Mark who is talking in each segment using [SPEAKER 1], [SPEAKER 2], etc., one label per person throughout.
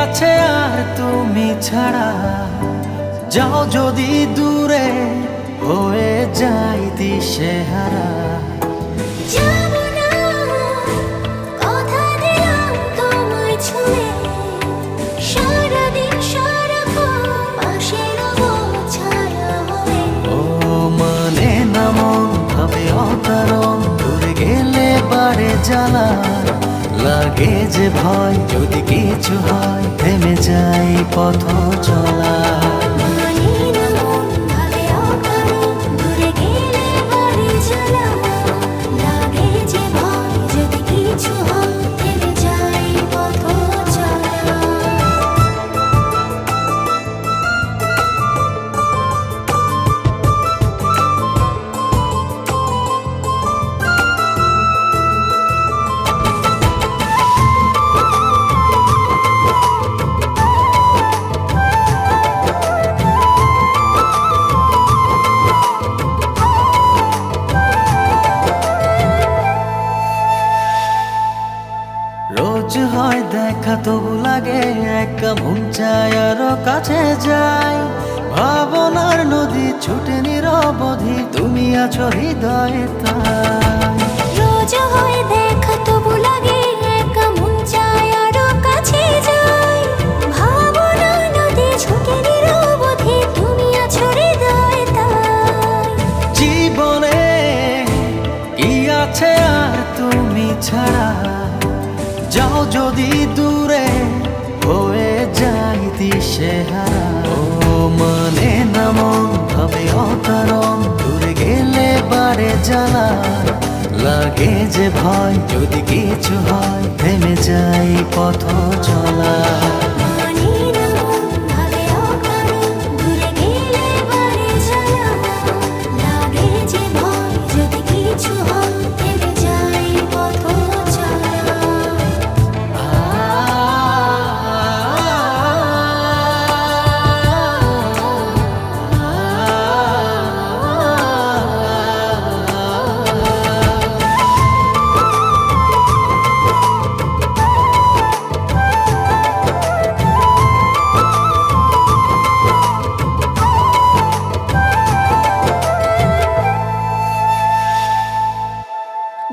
[SPEAKER 1] আছে আর তুমি ছাড়া? যাও যদি দূরে, হয়ে যাই দিশেহারা।
[SPEAKER 2] যাবো না, কথা দিলাম তোমায় ছুঁয়ে, সারাদিন সারাক্ষণ পাশে রবো ছায়া হয়ে।
[SPEAKER 1] ও মানে না মন ভাবে অকারণ, দূরে গেলে বাড়ে জ্বালা। লাগে যে ভয় যদি কিছু হয়, থেমে যাই পথ চলা।
[SPEAKER 2] মানে না মন ভাবে অকারণ, দূরে গেলে বাড়ে জ্বালা। লাগে যে ভয় যদি কিছু হয়, থেমে যাই পথ চলা।
[SPEAKER 1] রোজ হয় দেখা তবু লাগে একা, মন চায় আরো কাছে যাই। ভাবনার নদী ছুটে নিরবধি, তুমি আছো হৃদয়ে তাই।
[SPEAKER 2] রোজ হয় দেখা তবু লাগে একা, মন চায় আরো কাছে যাই। ভাবনা নদী ছুটে নিরবধি, তুমি আছো হৃদয়ে তাই।
[SPEAKER 1] জীবনে কি আছে আর তুমি ছাড়া? যাও যদি দূরে, হয়ে যাই দিশেহারা। ও মানে না মন ভাবে অকারণ, দূরে গেলে বাড়ে জ্বালা। লাগে যে ভয় যদি কিছু হয়, থেমে যাই পথ চলা।
[SPEAKER 2] মানে না মন ভাবে অকারণ, দূরে গেলে বাড়ে জ্বালা। লাগে যে ভয় যদি কিছু হয়, থেমে যাই পথ চলা।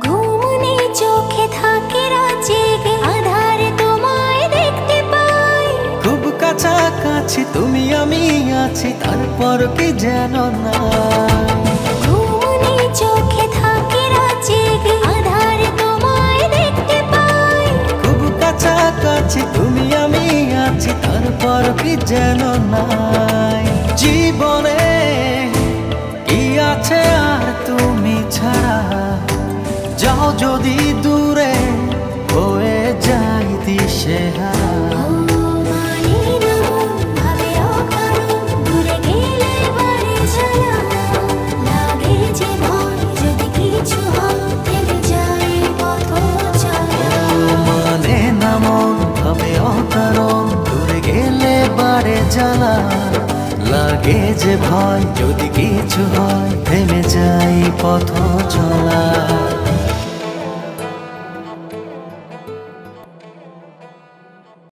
[SPEAKER 2] ঘুম নেই চোখে থাকে রাত জেগে, আঁধারে তোমায় দেখতে পাই।
[SPEAKER 1] খুব কাছাকাছি তুমি আমি আছি, তারপর কি যেন না।
[SPEAKER 2] ঘুম নেই চোখে থাকে রাত জেগে, আঁধারে তোমায় দেখতে পাই।
[SPEAKER 1] খুব কাছাকাছি তুমি আমি আছি, তারপর কি যেন নাই। জীবনে কি আছে আর তুমি ছাড়া? যাও যদি দূরে, হয়ে যাই দিশেহারা।
[SPEAKER 2] ও মানে না মন ভাবে অকারণ, দূরে গেলে বাড়ে জ্বালা। লাগে যে ভয় যদি কিছু হয়, থেমে যাই পথ চলা।
[SPEAKER 1] মানে না মন ভাবে অকারণ, দূরে গেলে বাড়ে জ্বালা। লাগে যে ভয় যদি কিছু হয়, থেমে যাই পথ চলা।